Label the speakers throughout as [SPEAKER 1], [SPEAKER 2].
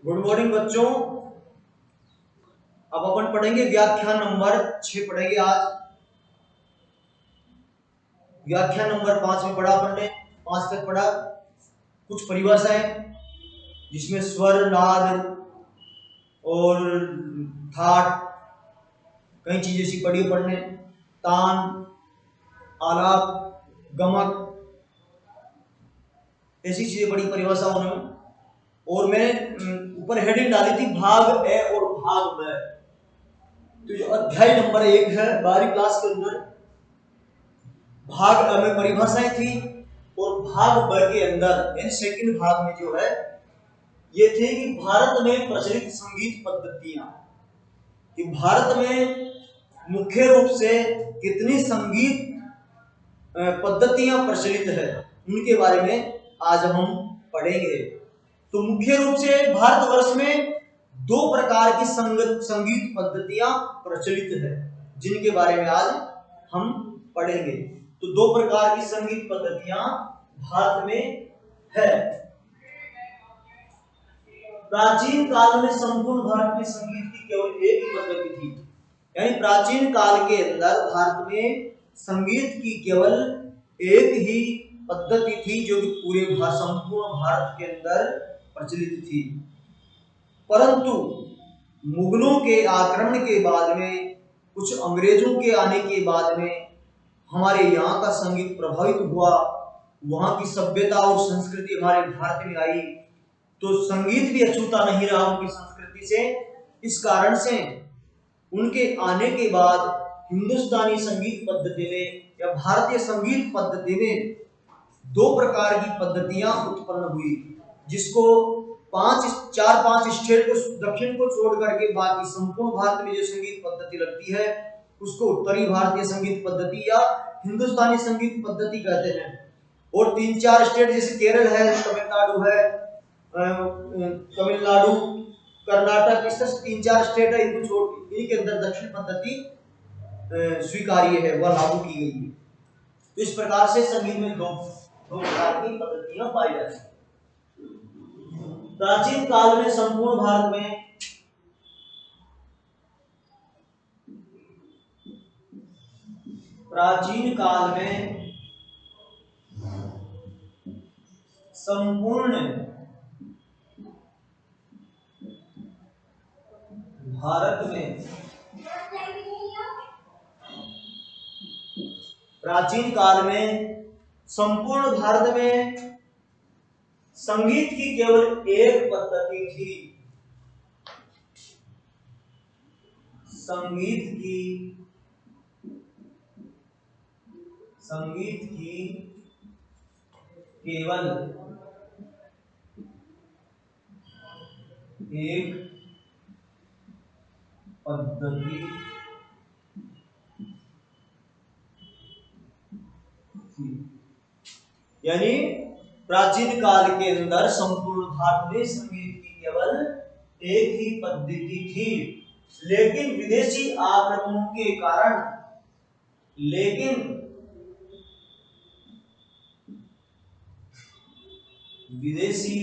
[SPEAKER 1] Good morning बच्चों। अब अपन पढ़ेंगे व्याख्यान नंबर 6 पढ़ेंगे आज। व्याख्यान नंबर 5 में पढ़ा अपन ने, 5 तक पढ़ा। कुछ परिभाषाएं जिसमें स्वर, नाद और ठाट, कई चीजें सी पढ़ी अपन ने। तान, आलाप, गमक, ऐसी चीजें पढ़ी परिभाषाओं में। और मैंने ऊपर हेडिंग डाली थी भाग ए और भाग ब। तो जो अध्याय नंबर 1 है 12वीं क्लास के अंदर, भाग अ में परिभाषाएं थी और भाग ब के अंदर यानी सेकंड भाग में जो है ये थे कि भारत में प्रचलित संगीत पद्धतियां, कि भारत में मुख्य रूप से कितनी संगीत पद्धतियां प्रचलित है उनके बारे में आज हम पढ़ेंगे। तो मुख्य रूप से भारतवर्ष में 2 प्रकार की संगीत पद्धतियां प्रचलित है जिनके बारे में आज हम पढ़ेंगे। तो 2 प्रकार की संगीत पद्धतियां भारत में है। प्राचीन काल में संपूर्ण भारत में संगीत की केवल एक ही पद्धति थी, यानी प्राचीन काल के अंदर भारत में संगीत की केवल एक ही पद्धति थी जो कि पूरे संपूर्ण भारत के अंदर प्रचलित थी। परंतु मुगलों के आक्रमण के बाद में, कुछ अंग्रेजों के आने के बाद में हमारे यहाँ का संगीत प्रभावित हुआ, वहां की सभ्यता और संस्कृति हमारे भारत में आई, तो संगीत भी अछूता नहीं रहा उनकी संस्कृति से। इस कारण से उनके आने के बाद हिंदुस्तानी संगीत पद्धति में या भारतीय संगीत पद्धति में 2 प्रकार की पद्धतियां उत्पन्न हुई, जिसको 4-5 स्टेट को, दक्षिण को छोड़ करके बाकी संपूर्ण भारत में जो संगीत पद्धति लगती है उसको उत्तरी भारतीय संगीत पद्धति या हिंदुस्तानी संगीत पद्धति कहते हैं। और 3-4 स्टेट जैसे केरल है, तमिलनाडु है, तमिलनाडु, कर्नाटक, इस तरह 3-4 स्टेट है, इनको छोड़ इनके अंदर दक्षिण पद्धति स्वीकार्य है, वह लागू की गई है। तो इस प्रकार से संगीत में 2 प्रकार की पद्धतियां पाई जाती हैं। प्राचीन काल में संपूर्ण भारत में संपूर्ण भारत में प्राचीन काल में संपूर्ण भारत में संगीत की केवल एक पद्धति थी। संगीत की केवल एक पद्धति थी, यानी प्राचीन काल के अंदर संपूर्ण भारत में संगीत की केवल एक ही पद्धति थी। लेकिन विदेशी आक्रमणों के कारण विदेशी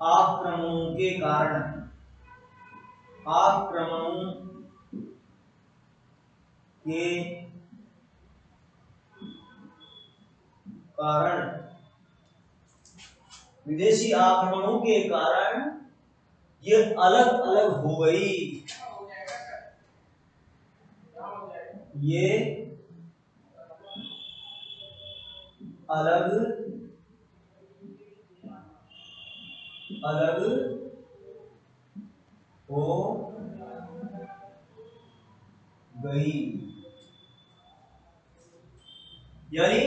[SPEAKER 1] आक्रमणों के कारण ये अलग अलग हो गई। ये अलग अलग हो गई, यानी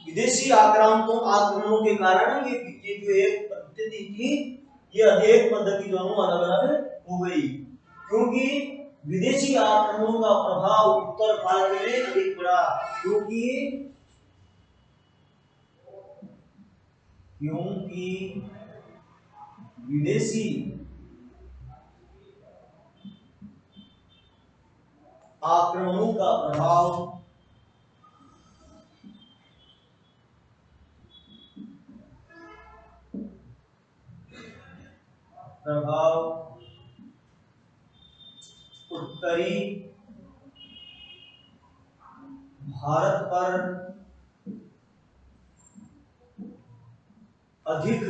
[SPEAKER 1] विदेशी आक्रमणों के कारण ये जो एक पद्धति थी, ये एक पद्धति दोनों अलग अलग हो गई, क्योंकि विदेशी आक्रमणों का प्रभाव उत्तर भारत में अधिक पड़ा। क्योंकि विदेशी आक्रमणों का प्रभाव प्रभाव उत्तरी भारत पर अधिक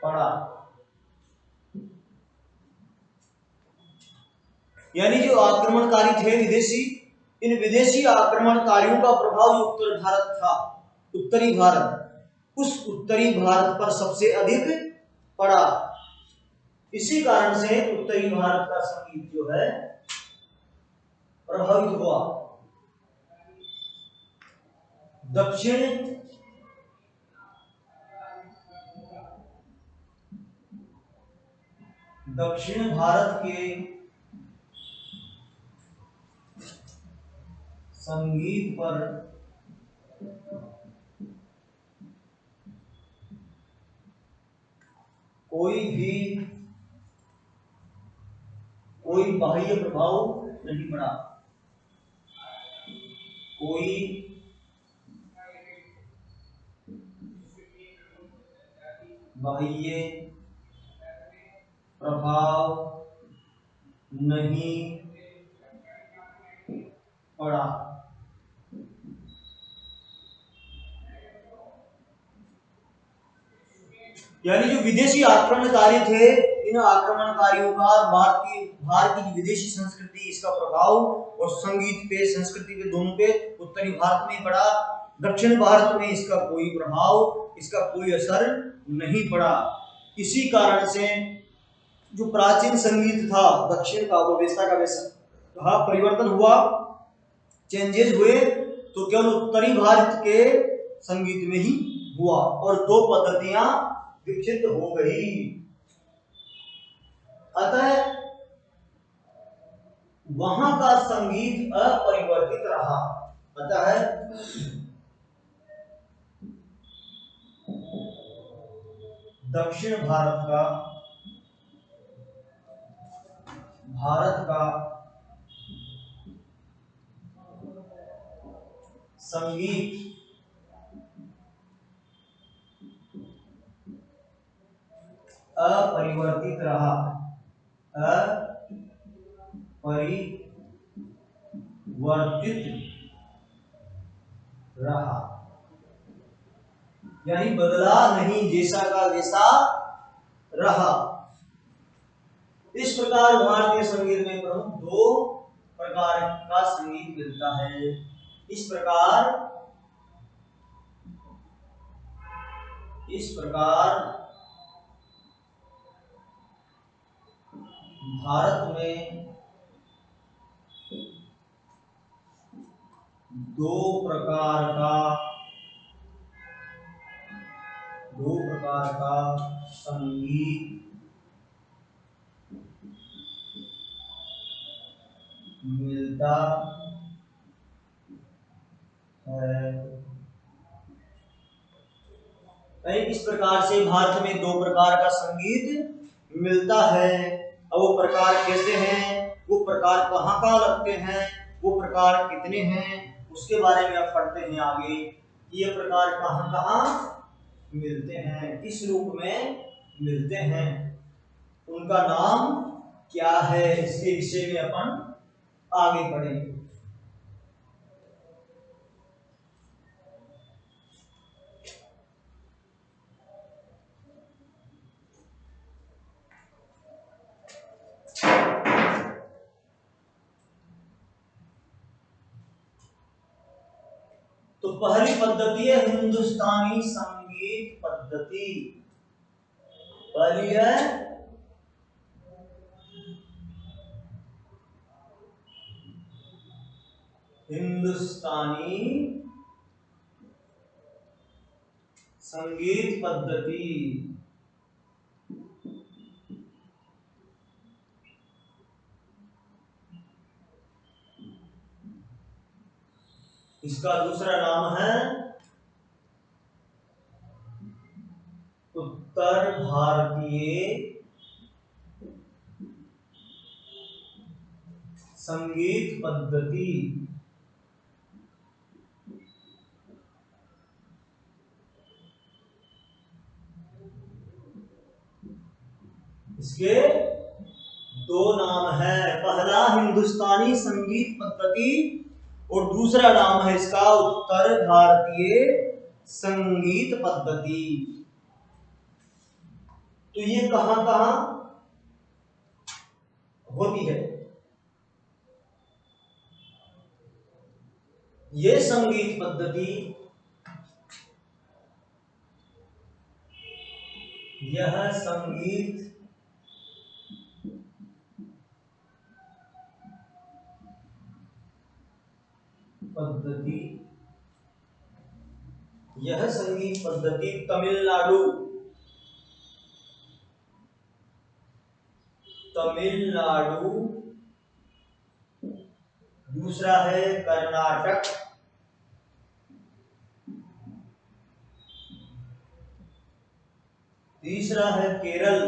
[SPEAKER 1] पड़ा। यानी जो आक्रमणकारी थे विदेशी, इन विदेशी आक्रमणकारियों का प्रभाव जो उत्तर भारत था, उत्तरी भारत, उस उत्तरी भारत पर सबसे अधिक पड़ा। इसी कारण से उत्तरी भारत का संगीत जो है प्रभावित हुआ। दक्षिण भारत के संगीत पर कोई बाह्य प्रभाव नहीं पड़ा। कोई बाह्य प्रभाव नहीं पड़ा। यानी जो विदेशी आक्रमणकारी थे, इन आक्रमणकारियों का भारत की विदेशी संस्कृति, इसका प्रभाव और संगीत पे, संस्कृति पे, दोनों पे उत्तरी भारत में पड़ा। दक्षिण भारत में इसका कोई प्रभाव, इसका कोई असर नहीं पड़ा। इसी कारण से जो प्राचीन संगीत था दक्षिण का, वो वैसा का वैसा परिवर्तन हुआ, चेंजेस हुए, तो केवल उत्तरी भारत के संगीत में ही हुआ और दो पद्धतियां विकसित हो गई। अतः वहां का संगीत अपरिवर्तित रहा। अतः दक्षिण भारत का संगीत अपरिवर्तित रहा। यानी बदला नहीं, जैसा का वैसा रहा। इस प्रकार भारतीय संगीत में प्रमुख दो प्रकार का संगीत मिलता है। इस प्रकार भारत में दो प्रकार का संगीत मिलता है। इस प्रकार से भारत में दो प्रकार का संगीत मिलता है। अब वो प्रकार कैसे हैं, वो प्रकार कहाँ कहाँ लगते हैं, वो प्रकार कितने हैं, उसके बारे में आप पढ़ते हैं आगे। ये प्रकार कहाँ कहाँ मिलते हैं, किस रूप में मिलते हैं, उनका नाम क्या है, इसके विषय में अपन आगे पढ़ेंगे। तो पहली पद्धति है हिंदुस्तानी संगीत पद्धति। पहली है हिंदुस्तानी संगीत पद्धति। इसका दूसरा नाम है उत्तर भारतीय संगीत पद्धति। पहला हिंदुस्तानी संगीत पद्धति और दूसरा नाम है इसका उत्तर भारतीय संगीत पद्धति। तो ये कहां कहां होती है? ये संगीत पद्धति यह संगीत पद्धति तमिलनाडु दूसरा है कर्नाटक, तीसरा है केरल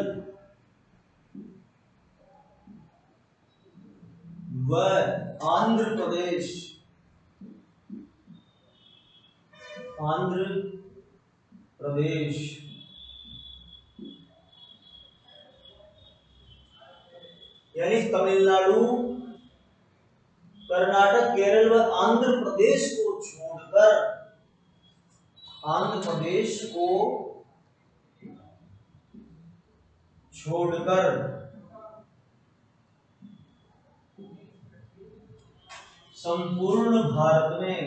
[SPEAKER 1] व आंध्र प्रदेश। यानी तमिलनाडु, कर्नाटक, केरल व आंध्र प्रदेश को छोड़कर संपूर्ण भारत में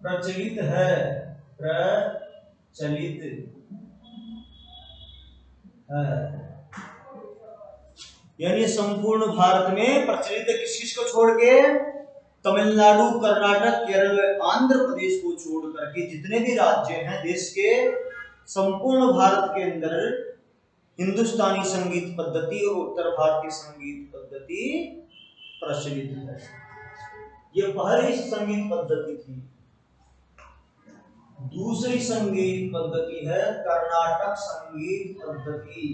[SPEAKER 1] प्रचलित है। यानी संपूर्ण भारत में प्रचलित है। किस किस को छोड़ के? तमिलनाडु, कर्नाटक, केरल व आंध्र प्रदेश को छोड़कर के जितने भी राज्य हैं देश के, संपूर्ण भारत के अंदर हिंदुस्तानी संगीत पद्धति और उत्तर भारतीय संगीत पद्धति प्रचलित है। ये पहली संगीत पद्धति थी। दूसरी संगीत पद्धति है कर्नाटक संगीत पद्धति।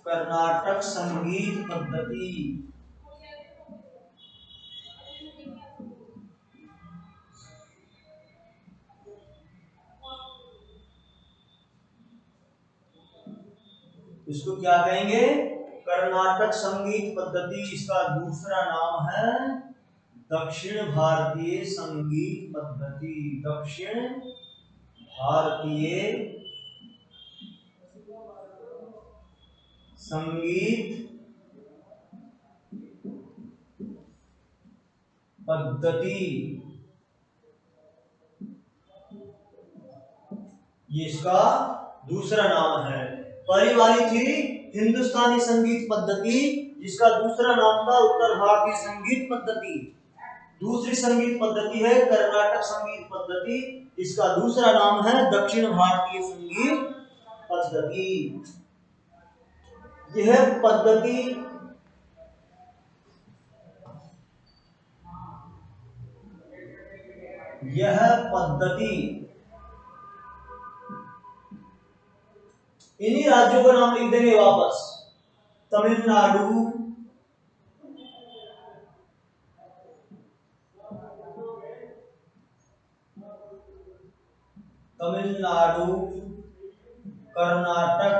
[SPEAKER 1] कर्नाटक संगीत पद्धति। इसको क्या कहेंगे? कर्नाटक संगीत पद्धति। इसका दूसरा नाम है दक्षिण भारतीय संगीत पद्धति। दक्षिण भारतीय संगीत पद्धति, ये इसका दूसरा नाम है। पहली वाली थी हिंदुस्तानी संगीत पद्धति, जिसका दूसरा नाम था उत्तर भारतीय संगीत पद्धति। दूसरी संगीत पद्धति है कर्नाटक संगीत पद्धति, इसका दूसरा नाम है दक्षिण भारतीय संगीत पद्धति। यह पद्धति इन्हीं राज्यों का नाम लिख देंगे वापस। तमिलनाडु, कर्नाटक,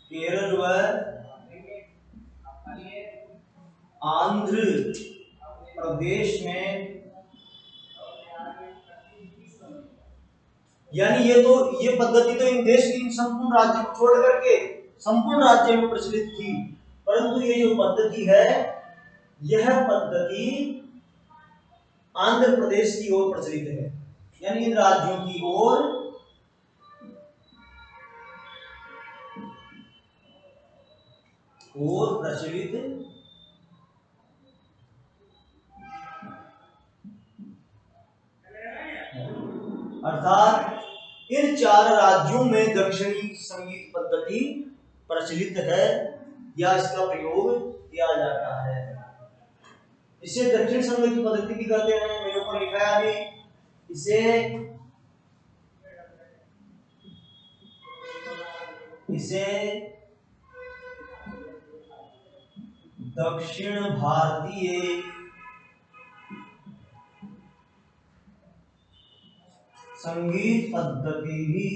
[SPEAKER 1] केरल व आंध्र प्रदेश में। यानी ये पद्धति तो इन देश की संपूर्ण राज्य को छोड़ करके संपूर्ण राज्य में प्रचलित थी, परंतु ये जो पद्धति है, यह पद्धति आंध्र प्रदेश की ओर प्रचलित है। यानी इन राज्यों की ओर प्रचलित अर्थात इन 4 राज्यों में दक्षिणी संगीत पद्धति प्रचलित है या इसका प्रयोग किया जाता है। इसे दक्षिण संगीत पद्धति भी कहते हैं। मेरे ऊपर लिखा है अभी, इसे दक्षिण भारतीय संगीत पद्धति भी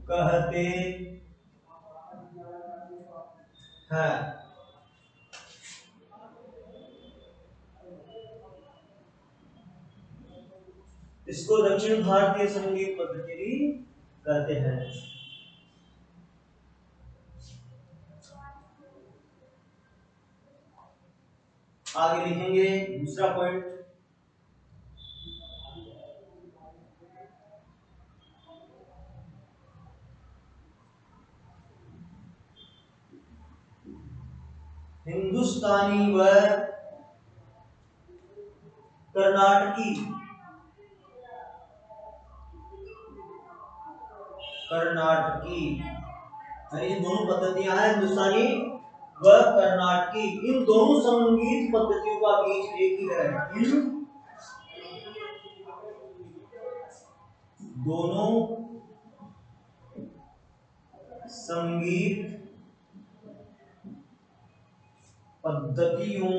[SPEAKER 1] कहते हैं। इसको दक्षिण भारतीय संगीत पद्धति भी कहते हैं। आगे लिखेंगे दूसरा पॉइंट, हिंदुस्तानी व कर्नाटकी ये दोनों पद्धतियां हैं, हिंदुस्तानी व कर्नाटकी। इन दोनों संगीत पद्धतियों का बीज एक ही है। इन दोनों संगीत पद्धतियों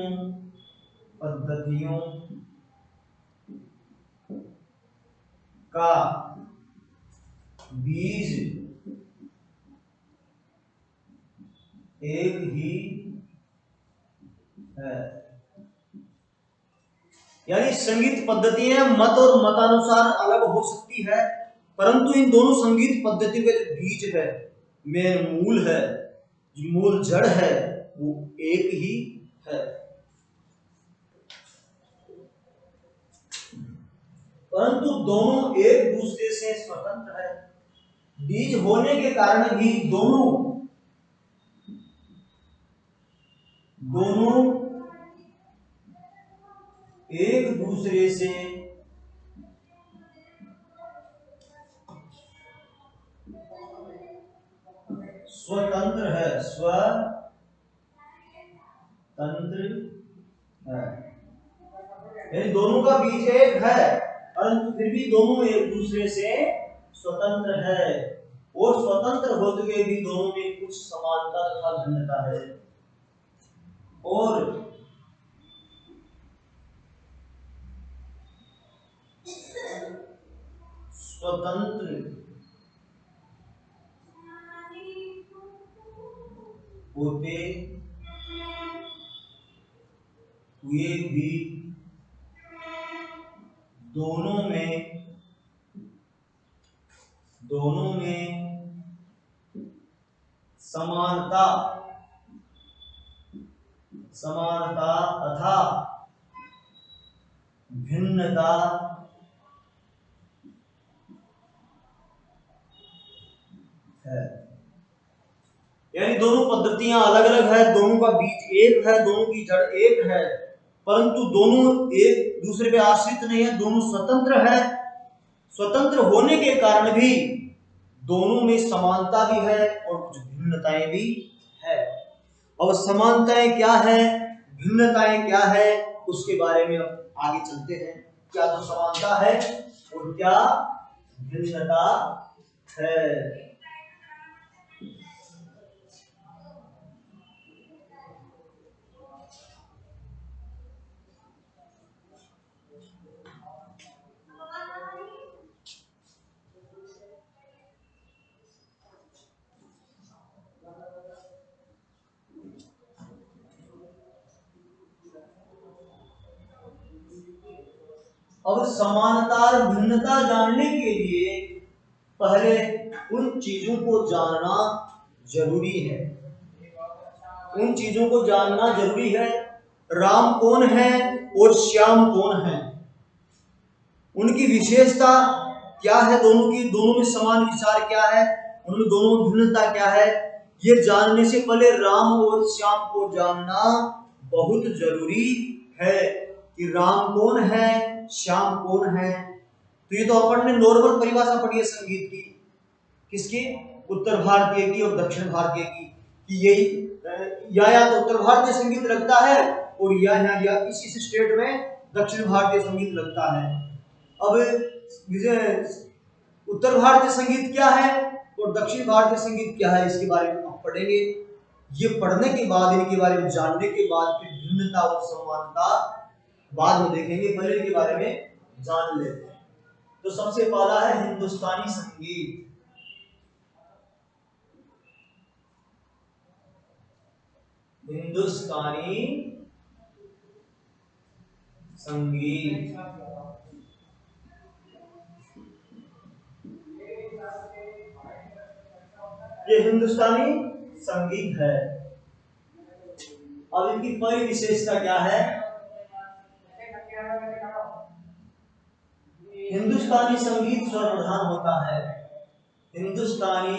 [SPEAKER 1] का बीज एक ही है। यानी संगीत पद्धतियां मत और मतानुसार अलग हो सकती है, परंतु इन दोनों संगीत पद्धतियों का जो बीज है, मेन मूल है, जो मूल जड़ है, वो एक ही है। परंतु दोनों एक दूसरे से स्वतंत्र है। बीज होने के कारण भी दोनों एक दूसरे से स्वतंत्र है। यानी दोनों का बीज एक है, परंतु फिर भी दोनों एक दूसरे से स्वतंत्र है, और स्वतंत्र होते हुए भी दोनों में कुछ समानता तथा भिन्नता है। और स्वतंत्र होते हुए भी दोनों में समानता तथा भिन्नता है। यानी दोनों पद्धतियां अलग अलग है, दोनों का बीज एक है, दोनों की जड़ एक है, परंतु दोनों एक दूसरे पे आश्रित नहीं है, दोनों स्वतंत्र है। स्वतंत्र होने के कारण भी दोनों में समानता भी है और कुछ भिन्नताएं भी है। अब समानताएं क्या है, भिन्नताएं क्या है, उसके बारे में अब आगे चलते हैं। क्या तो समानता है और क्या भिन्नता है। अब समानता और भिन्नता जानने के लिए पहले उन चीजों को जानना जरूरी है। उन चीजों को जानना जरूरी है। राम कौन है और श्याम कौन है, उनकी विशेषता क्या है, दोनों में समान विचार क्या है, उन दोनों में भिन्नता क्या है, ये जानने से पहले राम और श्याम को जानना बहुत जरूरी है कि राम कौन है, श्याम कौन है। तो ये तो अपन ने नॉर्मल परिभाषा पढ़ी है संगीत की, किसकी, उत्तर भारतीय की और दक्षिण भारतीय की, कि यही या तो उत्तर भारतीय संगीत लगता है और या इस स्टेट में दक्षिण भारतीय संगीत लगता है। अब उत्तर भारतीय संगीत क्या है और दक्षिण भारतीय संगीत क्या है, इसके बारे में हम पढ़ेंगे। ये पढ़ने के बाद, इनके बारे में जानने के बाद फिर भिन्नता और समानता बाद में देखेंगे, पहले इनके बारे में जान लेते हैं। तो सबसे पहला है हिंदुस्तानी संगीत। हिंदुस्तानी संगीत ये हिंदुस्तानी संगीत है। अब इनकी पहली विशेषता क्या है, हिंदुस्तानी संगीत स्वर प्रधान होता है। हिंदुस्तानी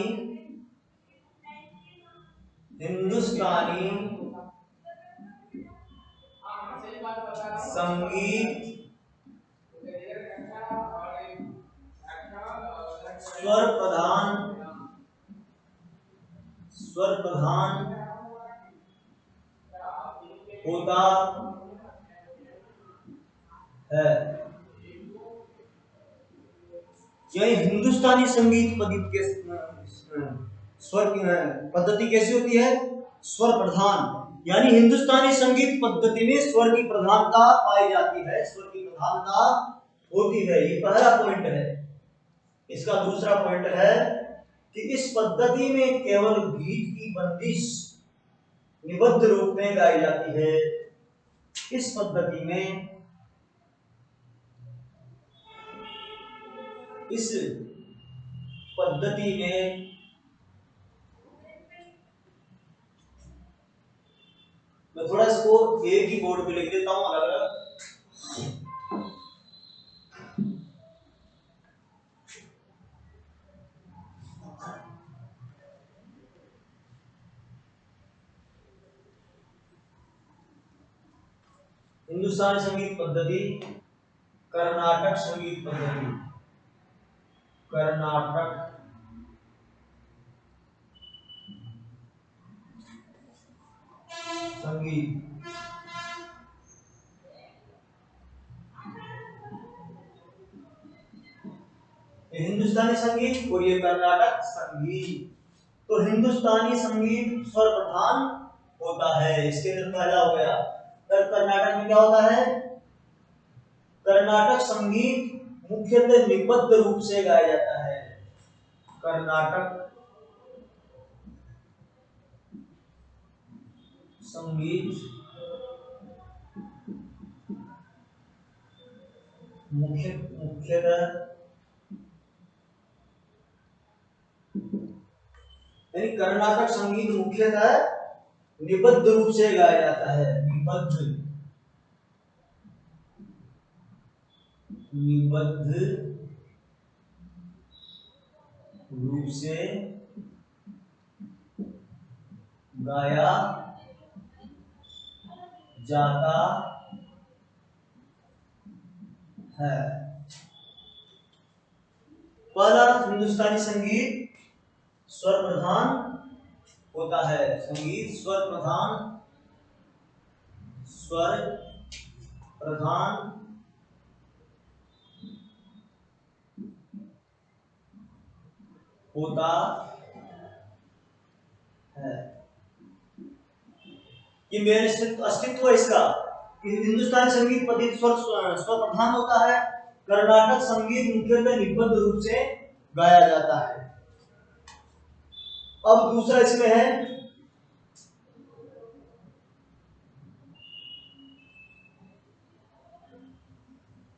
[SPEAKER 1] संगीत स्वर प्रधान होता है। यह हिंदुस्तानी संगीत पद्धति के स्वर पद्धति कैसी होती है, स्वर प्रधान, यानी हिंदुस्तानी संगीत पद्धति में स्वर की प्रधानता पाई जाती है, स्वर की प्रधानता होती है। ये पहला पॉइंट है। इसका दूसरा पॉइंट है कि इस पद्धति में केवल गीत की बंदिश निबद्ध रूप में गाई जाती है। इस पद्धति में मैं थोड़ा इसको एक ही बोर्ड पे लिख देता हूं अलग अलग। हिंदुस्तानी संगीत पद्धति, कर्नाटक संगीत पद्धति, कर्नाटक संगीत, ये हिंदुस्तानी संगीत और ये कर्नाटक संगीत। तो हिंदुस्तानी संगीत स्वर प्रधान होता है, इसके अंदर पहला हो गया। कर्नाटक में क्या होता है, कर्नाटक संगीत मुख्यतः निबद्ध रूप से गाया जाता है। कर्नाटक संगीत मुख्यतः यानी कर्नाटक संगीत मुख्यतः निबद्ध रूप से गाया जाता है। निबद्ध रूप से गाया जाता है। पहला, हिंदुस्तानी संगीत स्वर प्रधान होता है। संगीत स्वर प्रधान होता है। ये मेन अस्तित्व है इसका। हिंदुस्तानी संगीत पद्धति स्वर प्रधान होता है। कर्नाटक संगीत मुख्यतः निबद्ध रूप से गाया जाता है। अब दूसरा इसमें है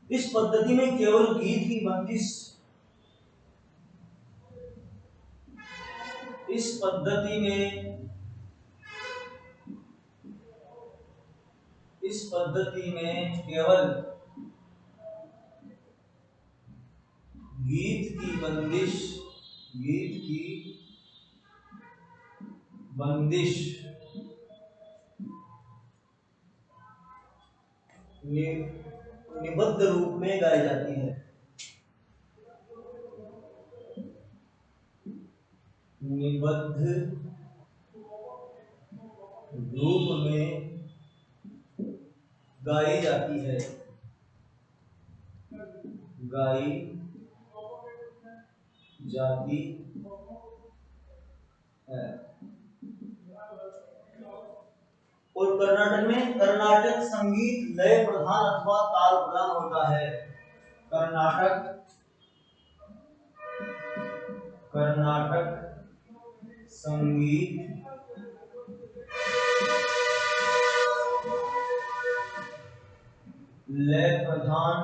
[SPEAKER 1] इस पद्धति में केवल गीत की बंदिश, इस पद्धति में केवल गीत की बंदिश निबद्ध रूप में गाई जाती है। निबद्ध रूप में गाई जाती है, गाई जाती है। और कर्नाटक में कर्नाटक संगीत लय प्रधान अथवा ताल प्रधान होता है। कर्नाटक संगीत लय प्रधान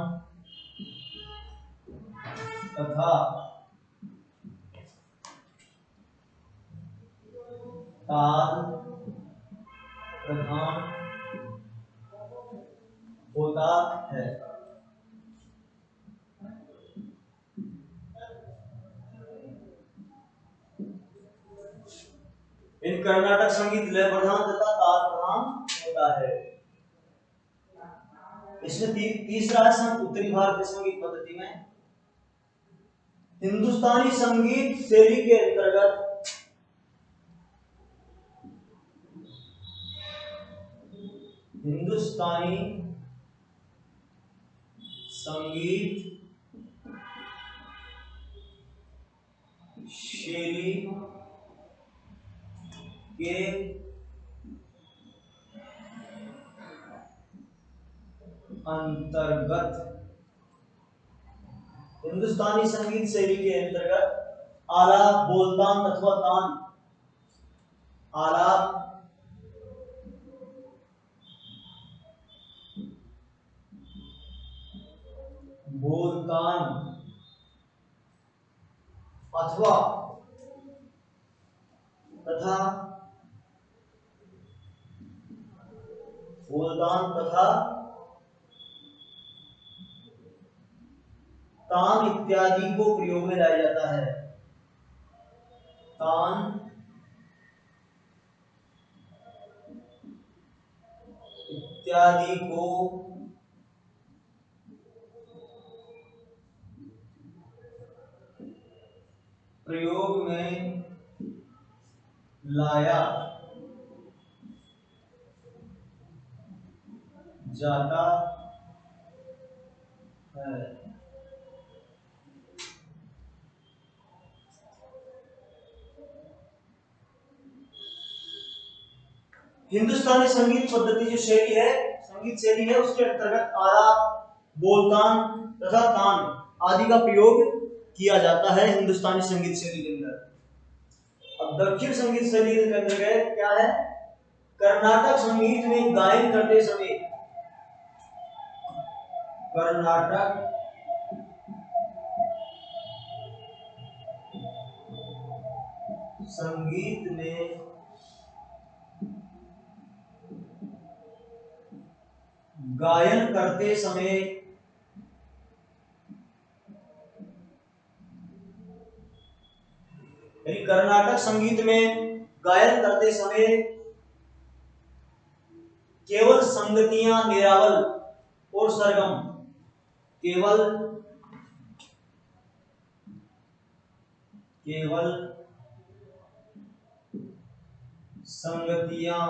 [SPEAKER 1] तथा ताल प्रधान होता है। इन कर्नाटक संगीत लय प्रधान तथा ताल प्रधान होता है। इसमें तीसरा है उत्तरी भारतीय संगीत पद्धति में हिंदुस्तानी संगीत शैली के अंतर्गत हिंदुस्तानी संगीत शैली के अंतर्गत हिंदुस्तानी संगीत शैली के अंतर्गत आलाप, बोलतान अथवा तान, आलाप, बोलतान अथवा तथा बोलतान तथा तान इत्यादि को प्रयोग में लाया जाता है। तान इत्यादि को प्रयोग में लाया जाता है। हिंदुस्तानी संगीत पद्धति जो शैली है, संगीत शैली है, उसके अंतर्गत आलाप, बोलतान तथा तान आदि का प्रयोग किया जाता है हिंदुस्तानी संगीत शैली के अंदर। अब दक्षिण संगीत शैली के अंतर्गत क्या है? कर्नाटक संगीत में गायन करते समय कर्नाटक संगीत में गायन करते समय कर्नाटक संगीत में गायन करते समय केवल संगतियां, निरावल और सरगम, केवल संगतियां,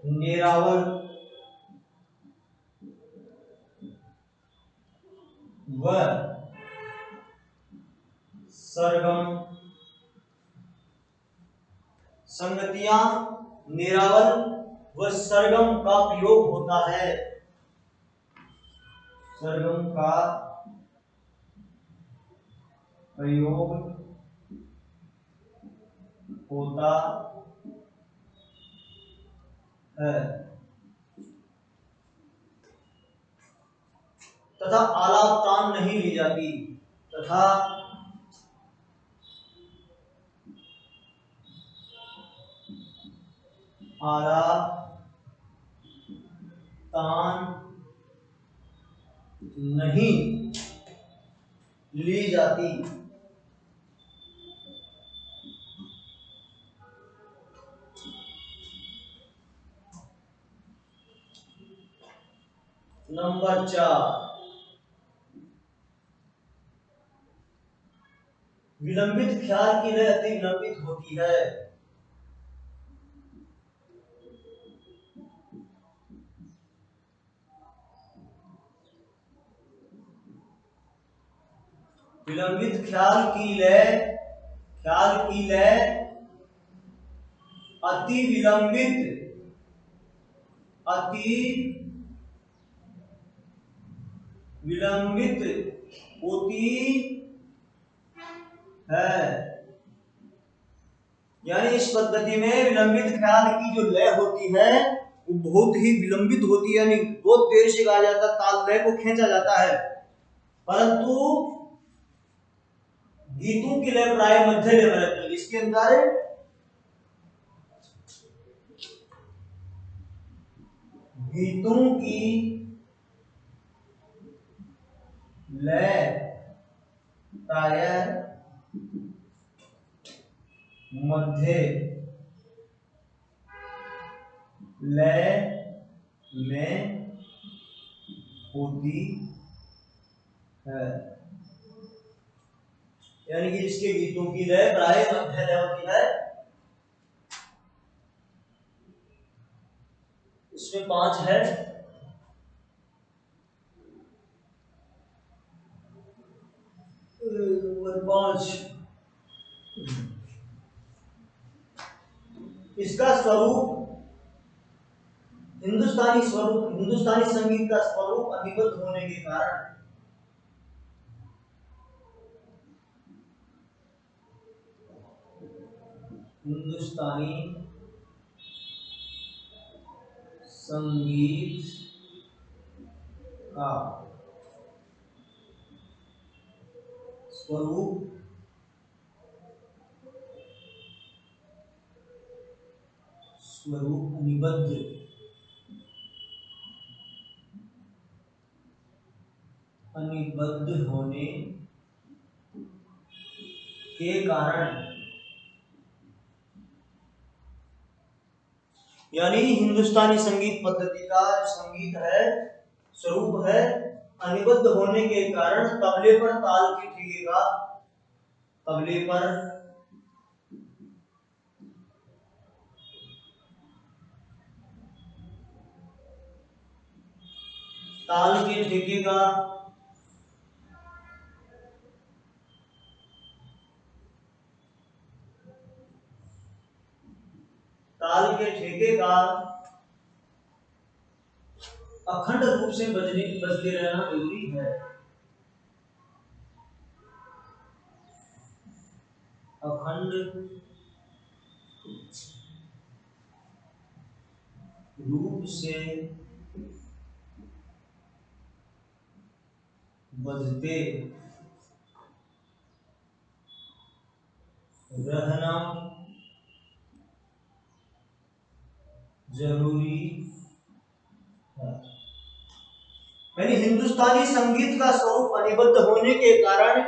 [SPEAKER 1] निरावल व सरगम, संगतियां, निरावल व सरगम का प्रयोग होता है। सरगम का प्रयोग होता है तथा आलाप, तान नहीं ली जाती तथा आलाप, तान नहीं ली जाती। नंबर 4, विलंबित ख्याल की लय अति विलंबित होती है। विलंबित ख्याल की लय अति विलंबित होती है। यानी इस पद्धति में विलंबित ख्याल की जो लय होती है वो बहुत ही विलंबित होती है, यानी बहुत देर से गाया जाता है, ताल लय को खींचा जाता है। परंतु गीतों की लय प्राय मध्य लय में रहती है। इसके अंदर गीतों की लय प्राय मध्य लय में होती है। यानी कि इसके गीतों की लय प्राय मध्य लय होती है। इसमें 5 है। नंबर 5, इसका स्वरूप हिंदुस्तानी संगीत का स्वरूप अनिबद्ध होने के कारण हिंदुस्तानी संगीत का स्वरूप अनिबद्ध होने के कारण, यानी हिंदुस्तानी संगीत पद्धति का संगीत है, स्वरूप है अनिबद्ध होने के कारण तबले पर ताल के ठेकेगा, तबले पर ताल के ठेके का अखंड रूप से बजते रहना जरूरी है। अखंड रूप से बजते रहना जरूरी है। यानी हिंदुस्तानी संगीत का स्वरूप अनिबद्ध होने के कारण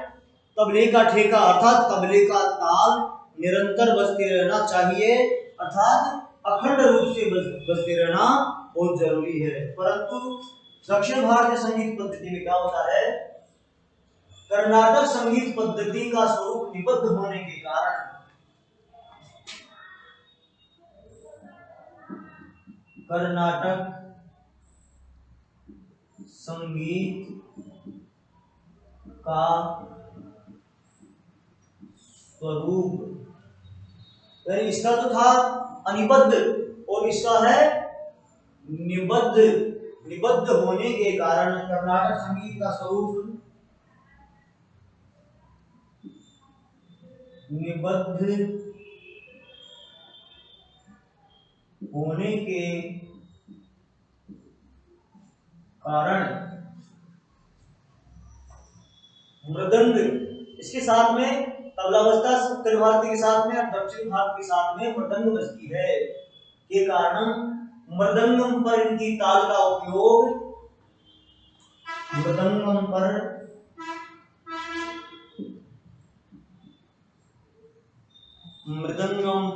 [SPEAKER 1] तबले का ठेका अर्थात तबले का ताल निरंतर बजते रहना चाहिए, अर्थात अखंड रूप से बजते रहना बहुत जरूरी है। परंतु दक्षिण भारतीय संगीत पद्धति में क्या होता है, कर्नाटक संगीत पद्धति का स्वरूप निबद्ध होने के कारण कर्नाटक संगीत का स्वरूप, यानी इसका तो था अनिबद्ध और इसका है निबद्ध होने के कारण कर्नाटक संगीत का स्वरूप निबद्ध होने के कारण मृदंग, इसके साथ में तबला बजता है उत्तर भारत के साथ में और दक्षिण भारत के साथ में मृदंग बजती है, के कारण मृदंगम पर इनकी ताल का उपयोग मृदंगम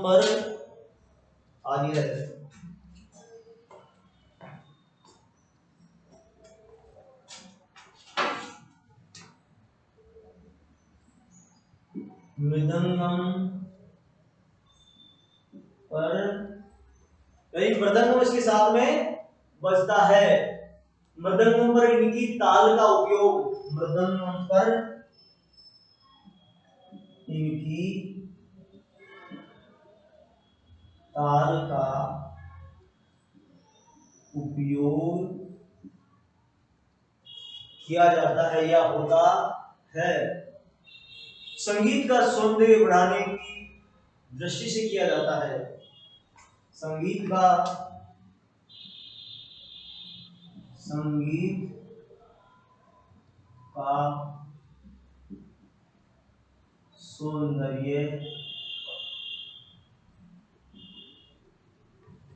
[SPEAKER 1] पर आदि है। मृदंगम पर, मृदंगम इसके साथ में बजता है। मृदंगम पर इनकी ताल का उपयोग, मृदंगम पर इनकी ताल का उपयोग किया जाता है या होता है। संगीत का सौंदर्य बढ़ाने की दृष्टि से किया जाता है। संगीत का सौंदर्य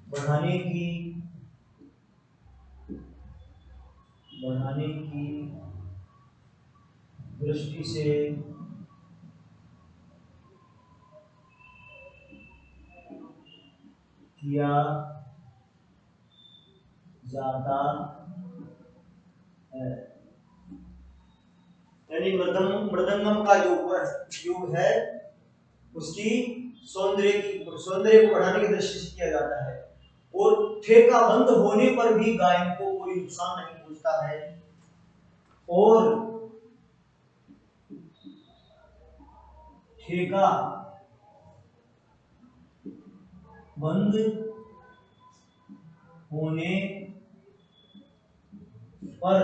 [SPEAKER 1] बढ़ाने की दृष्टि से किया जाता है। यानी मृदंगम का जो उपयोग है उसकी सौंदर्य को बढ़ाने की दृष्टि से किया जाता है। और ठेका बंद होने पर भी गायन को कोई नुकसान नहीं पहुंचता है। और ठेका बंद होने पर,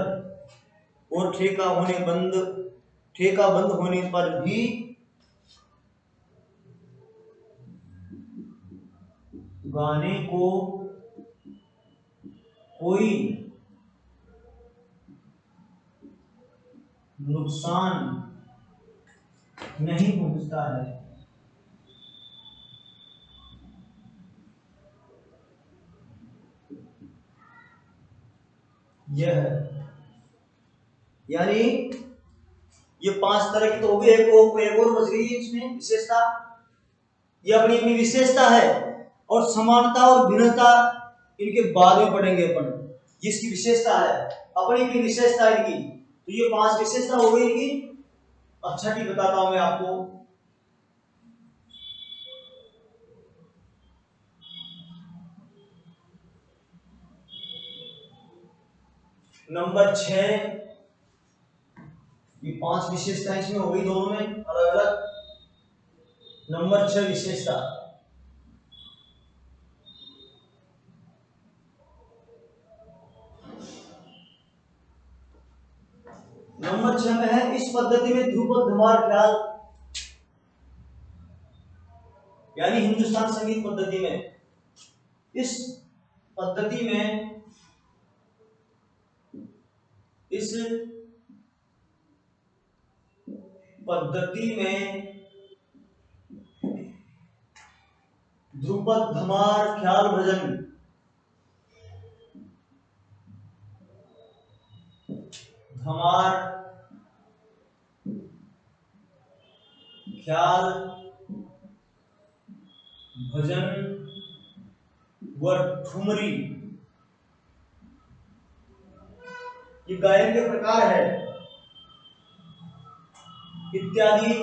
[SPEAKER 1] और ठेका बंद होने पर भी गाने को कोई नुकसान नहीं पहुंचता है। यह यानी ये 5 तरह की तो हो गई, एक और बच गई है इसमें विशेषता। ये अपनी अपनी विशेषता है और समानता और भिन्नता इनके बाद में पढ़ेंगे अपन। जिसकी विशेषता है, अपनी अपनी विशेषता इनकी, तो ये 5 विशेषता हो गई इनकी। अब छठी बताता हूं मैं आपको। नंबर 6, ये 5 विशेषता इसमें हो गई, दोनों में अलग अलग। नंबर 6 विशेषता, नंबर 6 में है, इस पद्धति में ध्रुपद धमार ख्याल, यानी हिंदुस्तान संगीत पद्धति में, इस पद्धति में ध्रुपद धमार ख्याल भजन, धमार ख्याल भजन व ठुमरी, ये गायन के प्रकार है, इत्यादि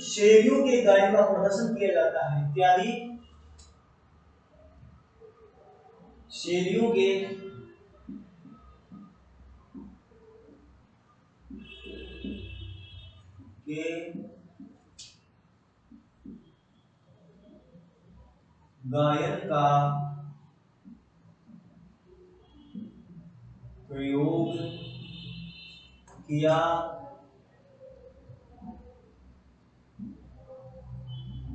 [SPEAKER 1] शैलियों के गायन का प्रदर्शन किया जाता है। इत्यादि शैलियों के गायन का प्रयोग किया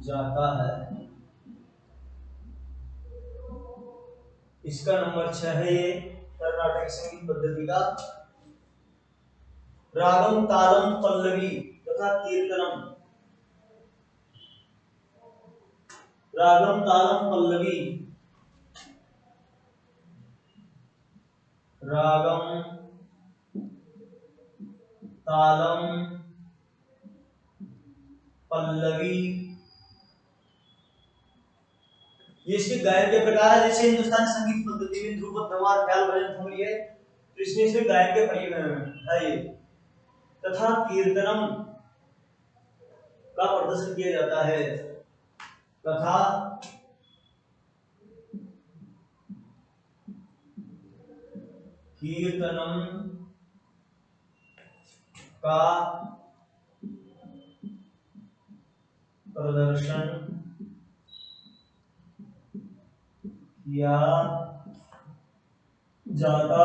[SPEAKER 1] जाता है। इसका नंबर 6 है ये कर्नाटक संगीत पद्धति का। रागम तालम पल्लवी तथा कीर्तनम, रागम तालम पल्लवी, रागम तालम पल्लवी, ये इसके गायन के प्रकार है। जैसे हिंदुस्तानी संगीत पद्धति में ध्रुपद, धमार, ख्याल, भजन, ठुमरी है, तो इसमें इसके गायन के प्रकार है ये। तथा कीर्तनम का प्रदर्शन किया जाता है। तथा कीर्तनम का प्रदर्शन किया जाता।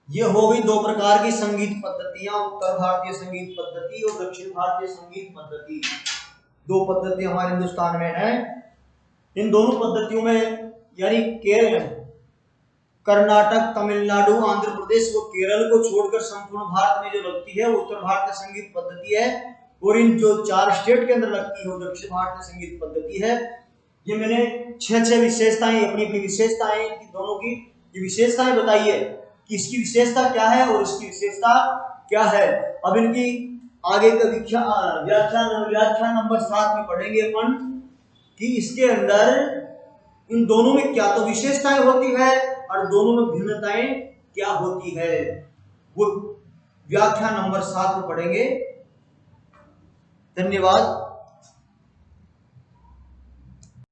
[SPEAKER 1] ये हो गई दो प्रकार की संगीत पद्धतियां, उत्तर भारतीय संगीत पद्धति और दक्षिण भारतीय संगीत पद्धति। दो पद्धति हमारे हिंदुस्तान में है। इन दोनों पद्धतियों में यानी केरल, कर्नाटक, तमिलनाडु, आंध्र प्रदेश व केरल को छोड़कर संपूर्ण भारत में जो लगती है वो उत्तर भारतीय संगीत पद्धति है। और इन जो 4 स्टेट के अंदर लगती है वो दक्षिण भारतीय संगीत पद्धति है। ये मैंने 6 विशेषताएं, अपनी अपनी विशेषताएं इनकी दोनों की ये विशेषताएं बताई है कि इसकी विशेषता क्या है और इसकी विशेषता क्या है। अब इनकी आगे का व्याख्यान नंबर 7 में पढ़ेंगे अपन कि इसके अंदर इन दोनों में क्या तो विशेषताएं होती है और दोनों में भिन्नताएं क्या होती है, वो व्याख्यान नंबर 7 में पढ़ेंगे। धन्यवाद।